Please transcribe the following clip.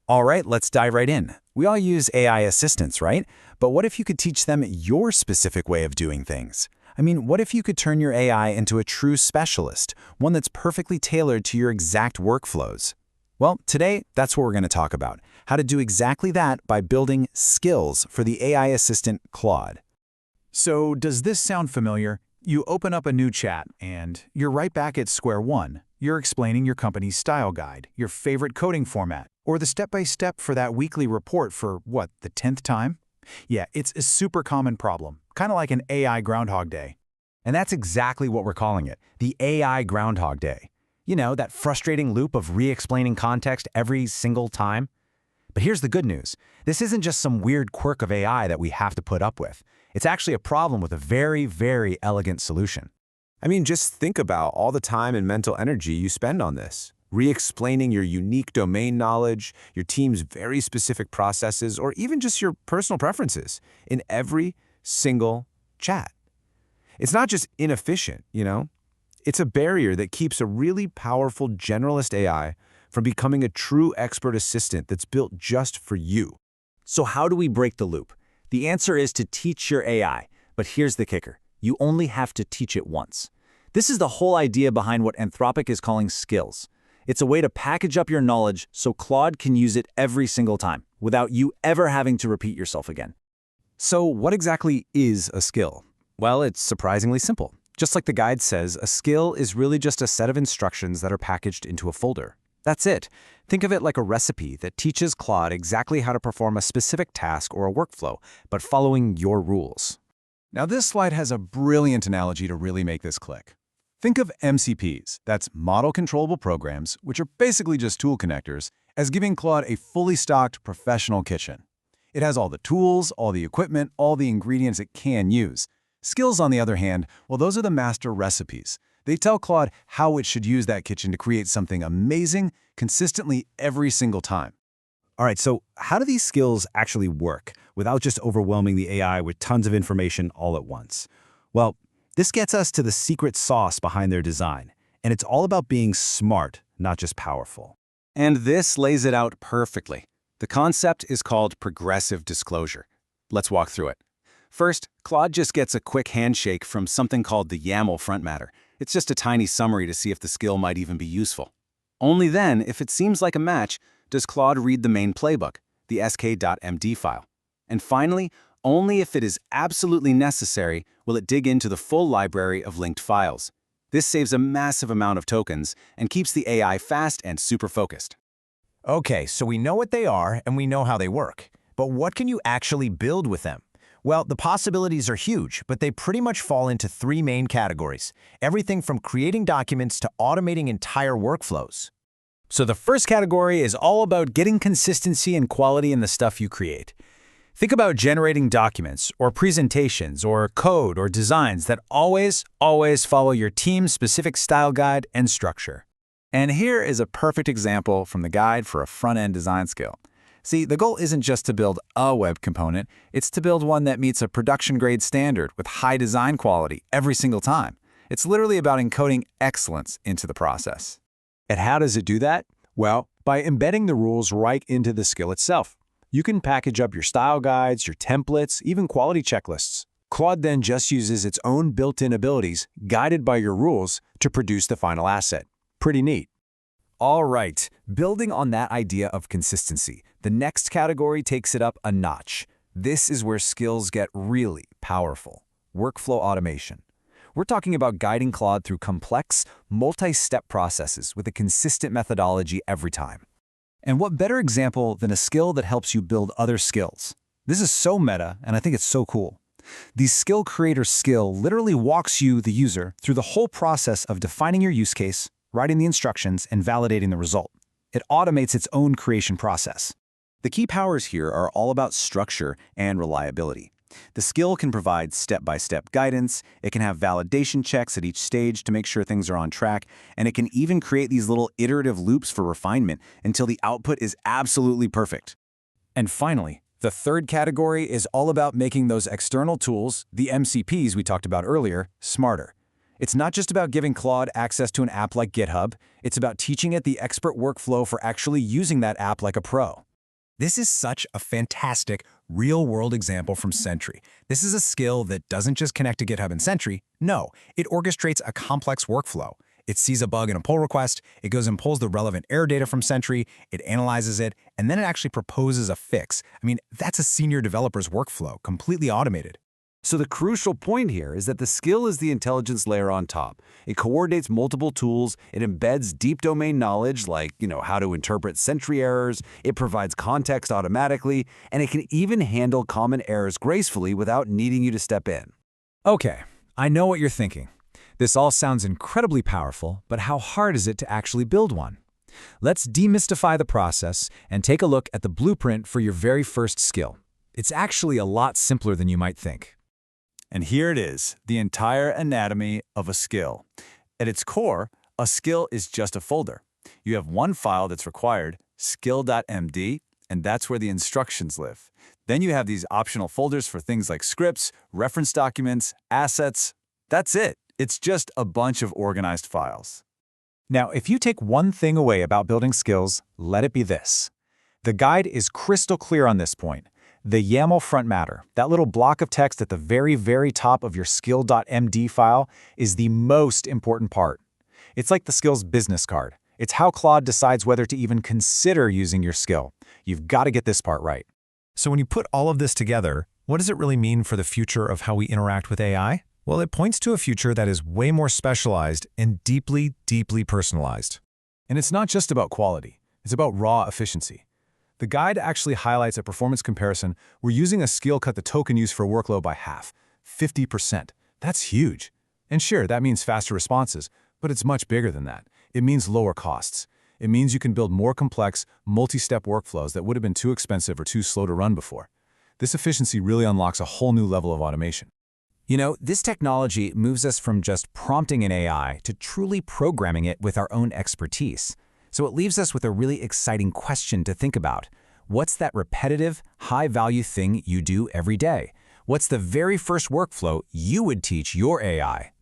All right, let's dive right in. We all use AI assistants, right? But what if you could teach them your specific way of doing things? I mean, what if you could turn your AI into a true specialist, one that's perfectly tailored to your exact workflows? Well, today, that's what we're going to talk about, how to do exactly that by building skills for the AI assistant Claude. So does this sound familiar? You open up a new chat, and you're right back at square one. You're explaining your company's style guide, your favorite coding format, or the step-by-step for that weekly report for, what, the 10th time? Yeah, it's a super common problem, kind of like an AI Groundhog Day. And that's exactly what we're calling it, the AI Groundhog Day. You know, that frustrating loop of re-explaining context every single time. But here's the good news. This isn't just some weird quirk of AI that we have to put up with. It's actually a problem with a very, very elegant solution. I mean, just think about all the time and mental energy you spend on this, re-explaining your unique domain knowledge, your team's very specific processes, or even just your personal preferences in every single chat. It's not just inefficient, It's a barrier that keeps a really powerful generalist AI from becoming a true expert assistant that's built just for you. So how do we break the loop? The answer is to teach your AI, but here's the kicker. You only have to teach it once. This is the whole idea behind what Anthropic is calling skills. It's a way to package up your knowledge so Claude can use it every single time, without you ever having to repeat yourself again. So what exactly is a skill? Well, it's surprisingly simple. Just like the guide says, a skill is really just a set of instructions that are packaged into a folder. That's it. Think of it like a recipe that teaches Claude exactly how to perform a specific task or a workflow, but following your rules. Now this slide has a brilliant analogy to really make this click. Think of MCPs, that's Model Controllable Programs, which are basically just tool connectors, as giving Claude a fully stocked professional kitchen. It has all the tools, all the equipment, all the ingredients it can use. Skills, on the other hand, well, those are the master recipes. They tell Claude how it should use that kitchen to create something amazing consistently every single time. All right, so how do these skills actually work without just overwhelming the AI with tons of information all at once? Well, this gets us to the secret sauce behind their design, and it's all about being smart, not just powerful. And this lays it out perfectly. The concept is called progressive disclosure. Let's walk through it. First, Claude just gets a quick handshake from something called the YAML front matter. It's just a tiny summary to see if the skill might even be useful. Only then, if it seems like a match, does Claude read the main playbook, the sk.md file. And finally, only if it is absolutely necessary will it dig into the full library of linked files. This saves a massive amount of tokens and keeps the AI fast and super focused. Okay, so we know what they are and we know how they work. But what can you actually build with them? Well, the possibilities are huge, but they pretty much fall into three main categories. Everything from creating documents to automating entire workflows. So the first category is all about getting consistency and quality in the stuff you create. Think about generating documents or presentations or code or designs that always follow your team's specific style guide and structure. And here is a perfect example from the guide for a front-end design skill. See, the goal isn't just to build a web component, it's to build one that meets a production-grade standard with high design quality every single time. It's literally about encoding excellence into the process. And how does it do that? Well, by embedding the rules right into the skill itself. You can package up your style guides, your templates, even quality checklists. Claude then just uses its own built-in abilities, guided by your rules, to produce the final asset. Pretty neat. All right, building on that idea of consistency, the next category takes it up a notch. This is where skills get really powerful. Workflow automation. We're talking about guiding Claude through complex, multi-step processes with a consistent methodology every time. And what better example than a skill that helps you build other skills? This is so meta, and I think it's so cool. The skill creator skill literally walks you, the user, through the whole process of defining your use case, writing the instructions, and validating the result. It automates its own creation process. The key powers here are all about structure and reliability. The skill can provide step-by-step guidance, it can have validation checks at each stage to make sure things are on track, and it can even create these little iterative loops for refinement until the output is absolutely perfect. And finally, the third category is all about making those external tools, the MCPs we talked about earlier, smarter. It's not just about giving Claude access to an app like GitHub, it's about teaching it the expert workflow for actually using that app like a pro. This is such a fantastic, real-world example from Sentry. This is a skill that doesn't just connect to GitHub and Sentry. No, it orchestrates a complex workflow. It sees a bug in a pull request, it goes and pulls the relevant error data from Sentry, it analyzes it, and then it actually proposes a fix. I mean, that's a senior developer's workflow, completely automated. So the crucial point here is that the skill is the intelligence layer on top. It coordinates multiple tools, it embeds deep domain knowledge like, how to interpret Sentry errors, it provides context automatically, and it can even handle common errors gracefully without needing you to step in. Okay, I know what you're thinking. This all sounds incredibly powerful, but how hard is it to actually build one? Let's demystify the process and take a look at the blueprint for your very first skill. It's actually a lot simpler than you might think. And here it is, the entire anatomy of a skill. At its core, a skill is just a folder. You have one file that's required, skill.md, and that's where the instructions live. Then you have these optional folders for things like scripts, reference documents, assets. That's it. It's just a bunch of organized files. Now, if you take one thing away about building skills, let it be this. The guide is crystal clear on this point. The YAML front matter, that little block of text at the very, very top of your skill.md file, is the most important part. It's like the skill's business card. It's how Claude decides whether to even consider using your skill. You've got to get this part right. So when you put all of this together, what does it really mean for the future of how we interact with AI? Well, it points to a future that is way more specialized and deeply, deeply personalized. And it's not just about quality. It's about raw efficiency. The guide actually highlights a performance comparison where using a skill cut the token use for a workload by half, 50%. That's huge. And sure, that means faster responses, but it's much bigger than that. It means lower costs. It means you can build more complex, multi-step workflows that would have been too expensive or too slow to run before. This efficiency really unlocks a whole new level of automation. This technology moves us from just prompting an AI to truly programming it with our own expertise. So it leaves us with a really exciting question to think about. What's that repetitive, high-value thing you do every day? What's the very first workflow you would teach your AI?